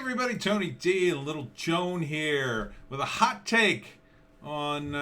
everybody, Tony D and Little Joan here with a hot take on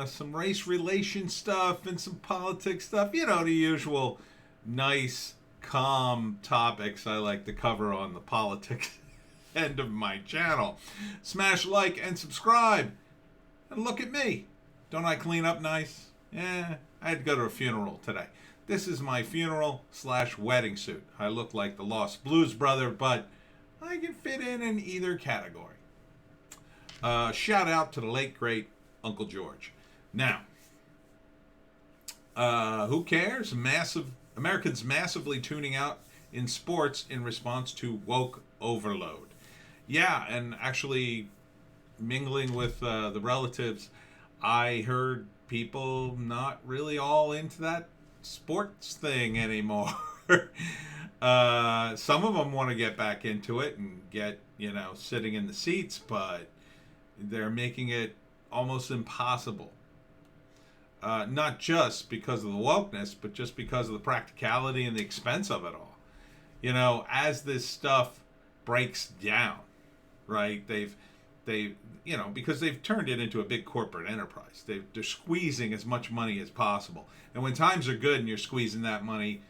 some race relation stuff and some politics stuff. You know, the usual nice, calm topics I like to cover on the politics end of my channel. Smash like and subscribe. And look at me. Don't I clean up nice? Yeah, I had to go to a funeral today. This is my funeral/wedding suit. I look like the Lost Blues Brother, but I can fit in either category. Shout out to the late, great Uncle George. Now, who cares? Americans massively tuning out in sports in response to woke overload. Yeah, and actually mingling with the relatives, I heard people not really all into that sports thing anymore. Some of them want to get back into it and get, sitting in the seats, but they're making it almost impossible. Not just because of the wokeness, but just because of the practicality and the expense of it all. As this stuff breaks down, right? Because they've turned it into a big corporate enterprise. They're squeezing as much money as possible. And when times are good and you're squeezing that money,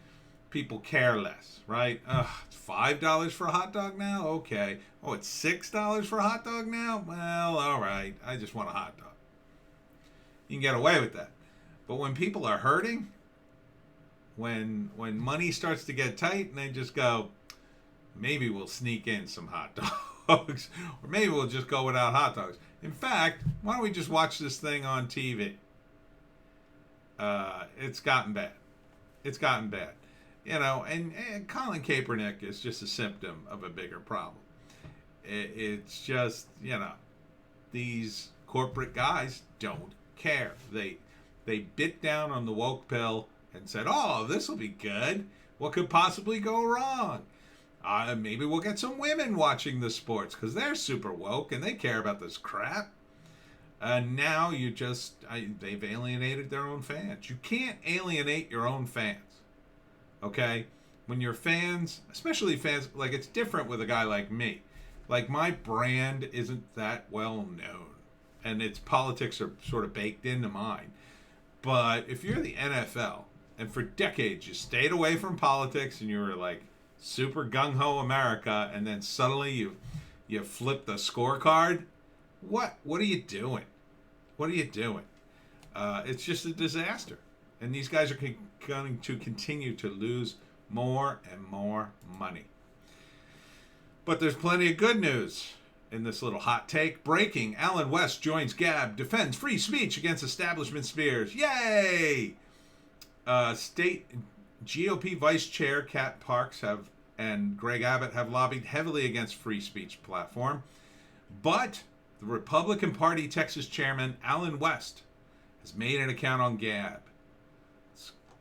people care less, right? It's $5 for a hot dog now? Okay. Oh, it's $6 for a hot dog now? Well, all right. I just want a hot dog. You can get away with that. But when people are hurting, when money starts to get tight and they just go, maybe we'll sneak in some hot dogs, or maybe we'll just go without hot dogs. In fact, why don't we just watch this thing on TV? It's gotten bad. It's gotten bad. And Colin Kaepernick is just a symptom of a bigger problem. It's just, these corporate guys don't care. They bit down on the woke pill and said, oh, this will be good. What could possibly go wrong? Maybe we'll get some women watching the sports because they're super woke and they care about this crap. Now they've alienated their own fans. You can't alienate your own fans. Okay? When your fans, especially fans, like it's different with a guy like me. Like my brand isn't that well known and its politics are sort of baked into mine. But if you're the NFL and for decades you stayed away from politics and you were like super gung-ho America and then suddenly you flip the scorecard, what are you doing? What are you doing? It's just a disaster. And these guys are going to continue to lose more and more money. But there's plenty of good news in this little hot take. Breaking, Alan West joins Gab, defends free speech against establishment smears. Yay! State GOP Vice Chair Kat Parks and Greg Abbott have lobbied heavily against free speech platform. But the Republican Party Texas Chairman Alan West has made an account on Gab.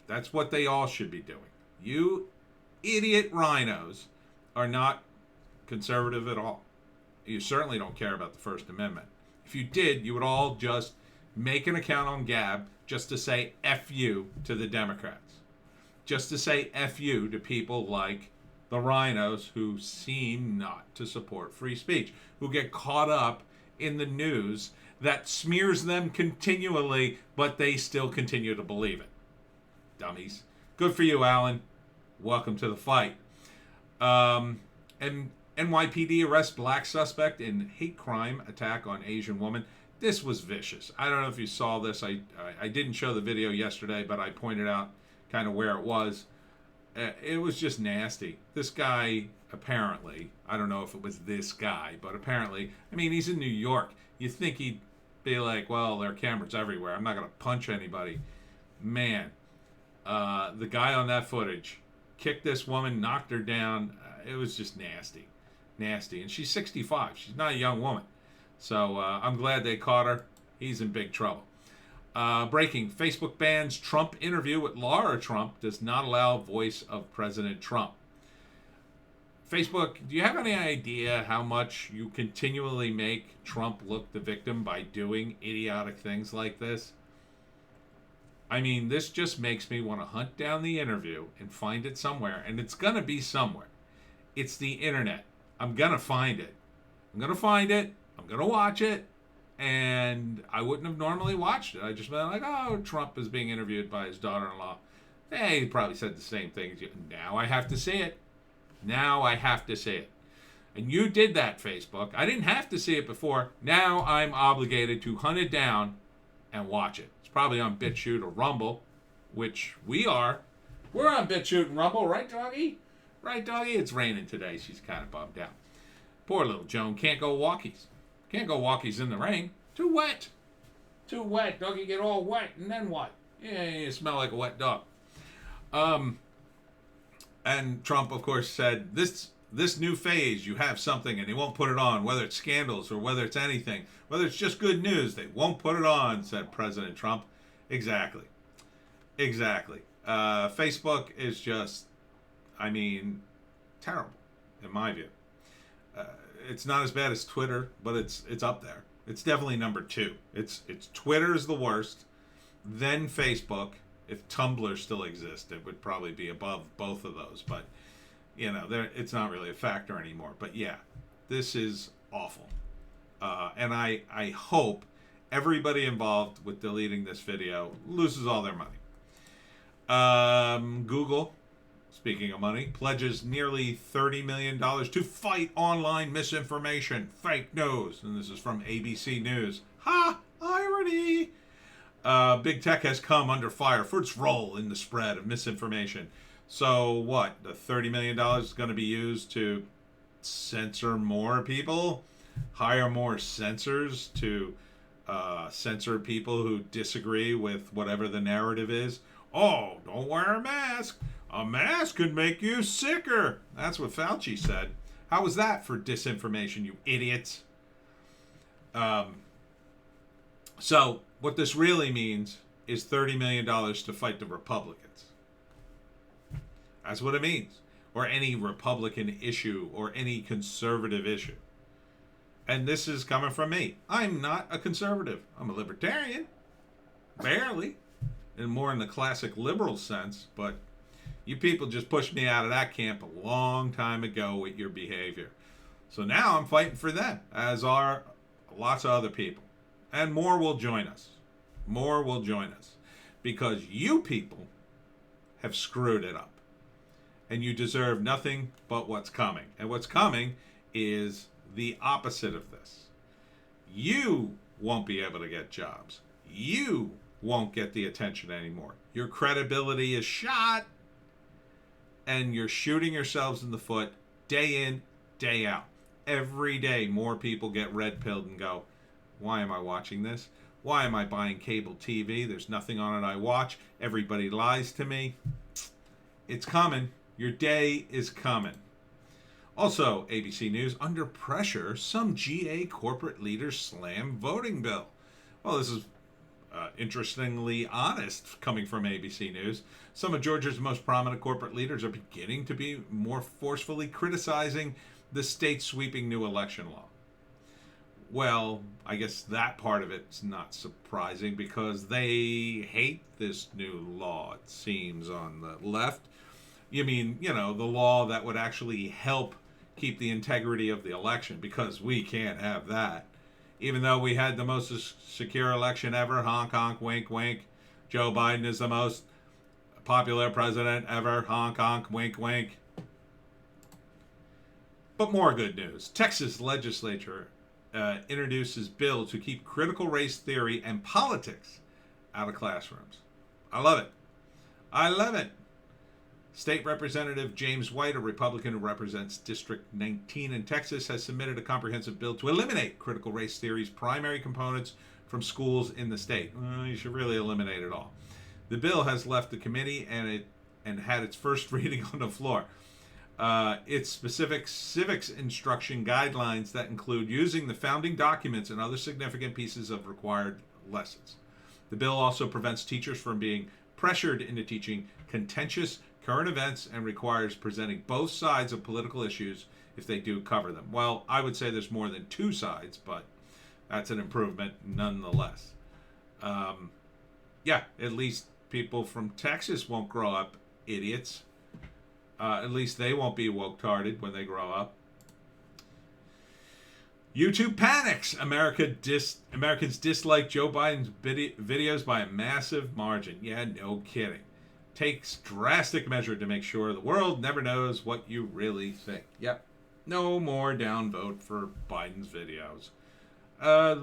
That's what they all should be doing. You idiot rhinos are not conservative at all. You certainly don't care about the First Amendment. If you did, you would all just make an account on Gab just to say F you to the Democrats. Just to say F you to people like the rhinos who seem not to support free speech, who get caught up in the news that smears them continually, but they still continue to believe it. Dummies. Good for you, Alan. Welcome to the fight. And NYPD arrests black suspect in hate crime attack on Asian woman. This was vicious. I don't know if you saw this. I didn't show the video yesterday, but I pointed out kind of where it was. It was just nasty. This guy, apparently, I don't know if it was this guy, but apparently, he's in New York. You'd think he'd be like, well, there are cameras everywhere. I'm not going to punch anybody. Man, the guy on that footage kicked this woman, knocked her down. It was just nasty. Nasty. And she's 65. She's not a young woman. So I'm glad they caught her. He's in big trouble. Breaking. Facebook bans Trump interview with Laura Trump does not allow voice of President Trump. Facebook, do you have any idea how much you continually make Trump look the victim by doing idiotic things like this? This just makes me want to hunt down the interview and find it somewhere. And it's going to be somewhere. It's the internet. I'm going to find it. I'm going to find it. I'm going to watch it. And I wouldn't have normally watched it. I just been like, oh, Trump is being interviewed by his daughter-in-law. Hey, he probably said the same thing as you. Now I have to see it. Now I have to see it. And you did that, Facebook. I didn't have to see it before. Now I'm obligated to hunt it down and watch it. It's probably on BitChute or Rumble, which we are. We're on BitChute and Rumble, right, doggy? Right, doggy? It's raining today. She's kind of bummed out. Poor little Joan can't go walkies. Can't go walkies in the rain. Too wet. Too wet. Doggy get all wet, and then what? Yeah, you smell like a wet dog. And Trump, of course, said, this new phase, you have something, and they won't put it on, whether it's scandals or whether it's anything. Whether it's just good news, they won't put it on, said President Trump. Exactly. Facebook is just, I mean, terrible, in my view. It's not as bad as Twitter, but it's up there. It's definitely number 2. It's Twitter is the worst, then Facebook. If Tumblr still exists, it would probably be above both of those. But, you know, it's not really a factor anymore. But, yeah, this is awful. And I hope everybody involved with deleting this video loses all their money. Google, speaking of money, pledges nearly $30 million to fight online misinformation, fake news. And this is from ABC News. Ha! Irony! Big tech has come under fire for its role in the spread of misinformation. So what? The $30 million is going to be used to censor more people? Hire more censors to censor people who disagree with whatever the narrative is? Oh, don't wear a mask. A mask could make you sicker. That's what Fauci said. How was that for disinformation, you idiots? So what this really means is $30 million to fight the Republicans. That's what it means. Or any Republican issue or any conservative issue. And this is coming from me. I'm not a conservative. I'm a libertarian. Barely. And more in the classic liberal sense. But you people just pushed me out of that camp a long time ago with your behavior. So now I'm fighting for them, as are lots of other people. And more will join us. More will join us. Because you people have screwed it up. And you deserve nothing but what's coming. And what's coming is the opposite of this. You won't be able to get jobs. You won't get the attention anymore. Your credibility is shot. And you're shooting yourselves in the foot day in, day out. Every day more people get red-pilled and go, why am I watching this? Why am I buying cable TV? There's nothing on it I watch. Everybody lies to me. It's coming. Your day is coming. Also, ABC News, under pressure, some GA corporate leaders slam voting bill. Well, this is interestingly honest coming from ABC News. Some of Georgia's most prominent corporate leaders are beginning to be more forcefully criticizing the state's sweeping new election law. Well, I guess that part of it's not surprising because they hate this new law, it seems, on the left. You mean, you know, the law that would actually help keep the integrity of the election, because we can't have that. Even though we had the most secure election ever, honk, honk, wink, wink. Joe Biden is the most popular president ever, honk, honk, wink, wink. But more good news. Texas legislature introduces bill to keep critical race theory and politics out of classrooms. I love it. I love it. State Representative James White, a Republican who represents District 19 in Texas, has submitted a comprehensive bill to eliminate critical race theory's primary components from schools in the state. You should really eliminate it all. The bill has left the committee and had its first reading on the floor. Its specific civics instruction guidelines that include using the founding documents and other significant pieces of required lessons. The bill also prevents teachers from being pressured into teaching contentious current events and requires presenting both sides of political issues if they do cover them. Well, I would say there's more than two sides, but that's an improvement nonetheless. Yeah, at least people from Texas won't grow up idiots. At least they won't be woke-tarded when they grow up. YouTube panics. Americans dislike Joe Biden's videos by a massive margin. Yeah, no kidding. Takes drastic measure to make sure the world never knows what you really think. Yep. No more downvote for Biden's videos.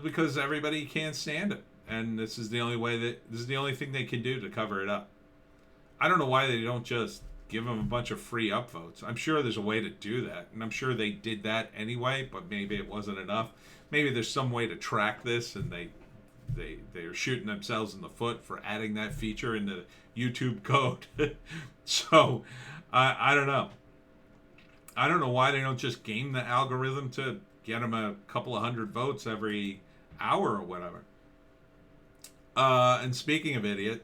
Because everybody can't stand it. And this is the only thing they can do to cover it up. I don't know why they don't just give them a bunch of free upvotes. I'm sure there's a way to do that, and I'm sure they did that anyway, but maybe it wasn't enough. Maybe there's some way to track this, and they're shooting themselves in the foot for adding that feature into YouTube code. So I don't know. I don't know why they don't just game the algorithm to get them a couple of hundred votes every hour or whatever. And speaking of idiot,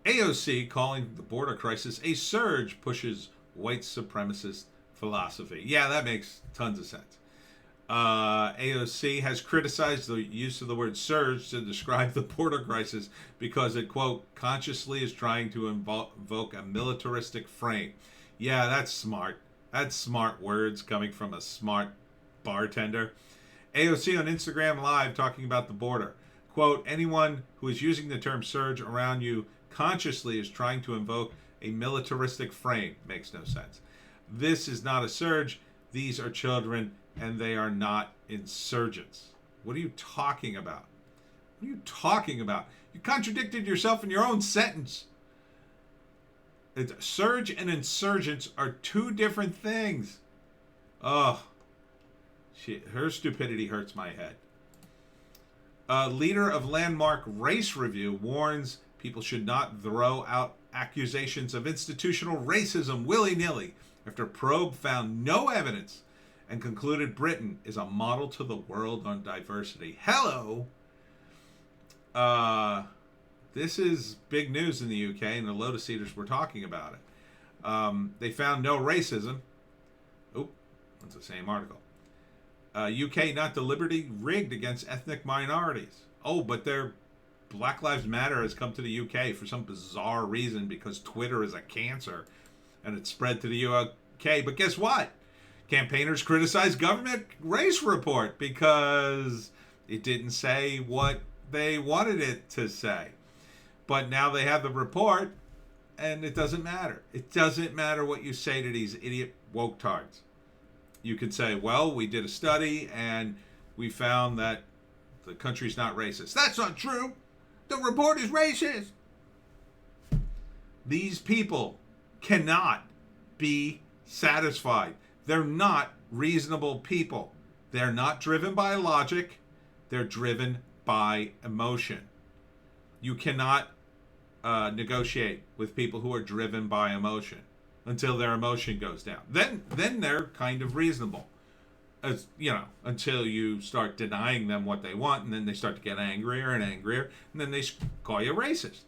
AOC calling the border crisis a surge pushes white supremacist philosophy. Yeah, that makes tons of sense. AOC has criticized the use of the word surge to describe the border crisis because it, quote, consciously is trying to invoke a militaristic frame. Yeah, that's smart. That's smart words coming from a smart bartender. AOC on Instagram Live talking about the border. Quote, anyone who is using the term surge around you consciously is trying to invoke a militaristic frame. Makes no sense. This is not a surge. These are children, and they are not insurgents. What are you talking about? What are you talking about? You contradicted yourself in your own sentence. Surge and insurgents are two different things. Oh, her stupidity hurts my head. Leader of landmark race review warns people should not throw out accusations of institutional racism willy-nilly after probe found no evidence and concluded Britain is a model to the world on diversity. Hello! This is big news in the UK, and the Lotus Eaters were talking about it. They found no racism. Oh, that's the same article. UK not deliberately rigged against ethnic minorities. Oh, but their Black Lives Matter has come to the UK for some bizarre reason because Twitter is a cancer and it spread to the UK. But guess what? Campaigners criticized government race report because it didn't say what they wanted it to say. But now they have the report and it doesn't matter. It doesn't matter what you say to these idiot woke-tards. You could say, well, we did a study and we found that the country's not racist. That's not true. The report is racist. These people cannot be satisfied. They're not reasonable people. They're not driven by logic. They're driven by emotion. You cannot negotiate with people who are driven by emotion until their emotion goes down. Then they're kind of reasonable. As you know, until you start denying them what they want, and then they start to get angrier and angrier, and then they call you racist.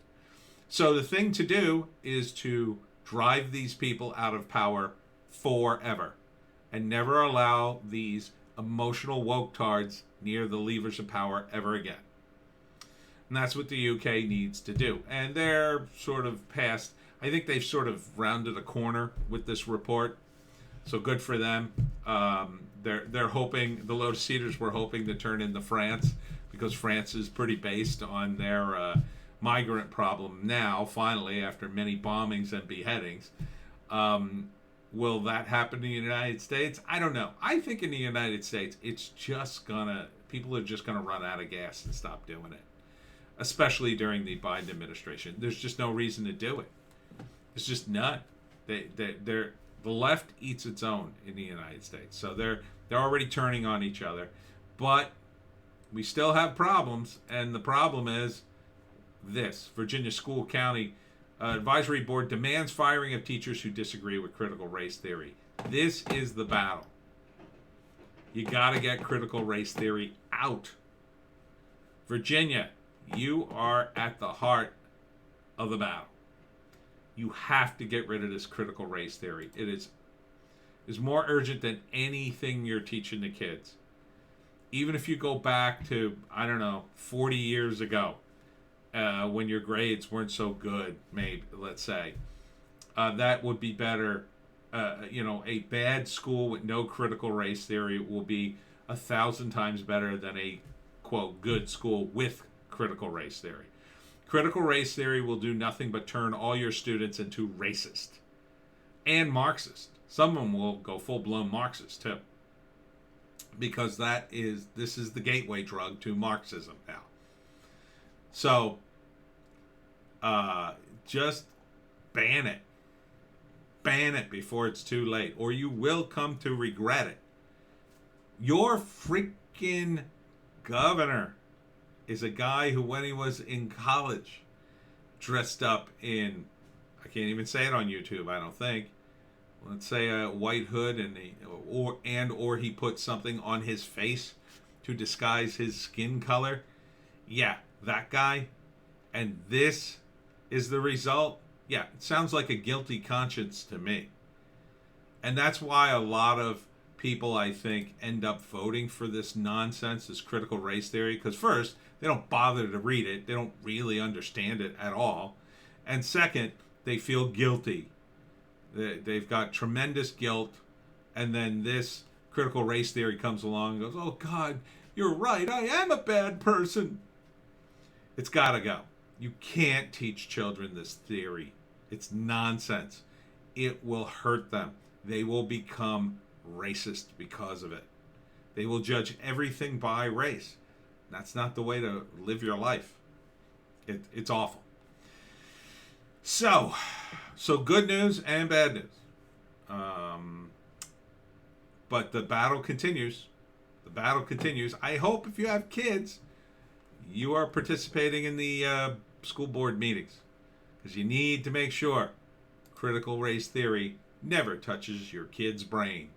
So the thing to do is to drive these people out of power forever and never allow these emotional woke-tards near the levers of power ever again. And that's what the UK needs to do. And they're sort of past, I think they've sort of rounded a corner with this report. So good for them. They're hoping, the Lotus Eaters were hoping to turn into France because France is pretty based on their migrant problem now, finally, after many bombings and beheadings. Will that happen in the United States? I don't know. I think in the United States, people are just gonna run out of gas and stop doing it. Especially during the Biden administration. There's just no reason to do it. There's just none. The left eats its own in the United States. So they're already turning on each other. But we still have problems, and the problem is this. Virginia School County Advisory Board demands firing of teachers who disagree with critical race theory. This is the battle. You got to get critical race theory out. Virginia, you are at the heart of the battle. You have to get rid of this critical race theory. It is more urgent than anything you're teaching the kids. Even if you go back to, 40 years ago, when your grades weren't so good, maybe, let's say, that would be better. A bad school with no critical race theory will be 1,000 times better than a, quote, good school with critical race theory. Critical race theory will do nothing but turn all your students into racist and Marxist. Some of them will go full-blown Marxist, too. Because this is the gateway drug to Marxism now. So, just ban it. Ban it before it's too late, or you will come to regret it. Your freaking governor is a guy who, when he was in college, dressed up in, I can't even say it on YouTube, I don't think. Let's say a white hood, or he put something on his face to disguise his skin color. Yeah, that guy. And this is the result. Yeah, it sounds like a guilty conscience to me. And that's why a lot of people, I think, end up voting for this nonsense, this critical race theory. Because first, they don't bother to read it. They don't really understand it at all. And second, they feel guilty. They've got tremendous guilt. And then this critical race theory comes along and goes, oh, God, you're right. I am a bad person. It's got to go. You can't teach children this theory. It's nonsense. It will hurt them. They will become racist because of it. They will judge everything by race. That's not the way to live your life. It's awful. So good news and bad news. But the battle continues. The battle continues. I hope if you have kids, you are participating in the school board meetings, because you need to make sure critical race theory never touches your kid's brain.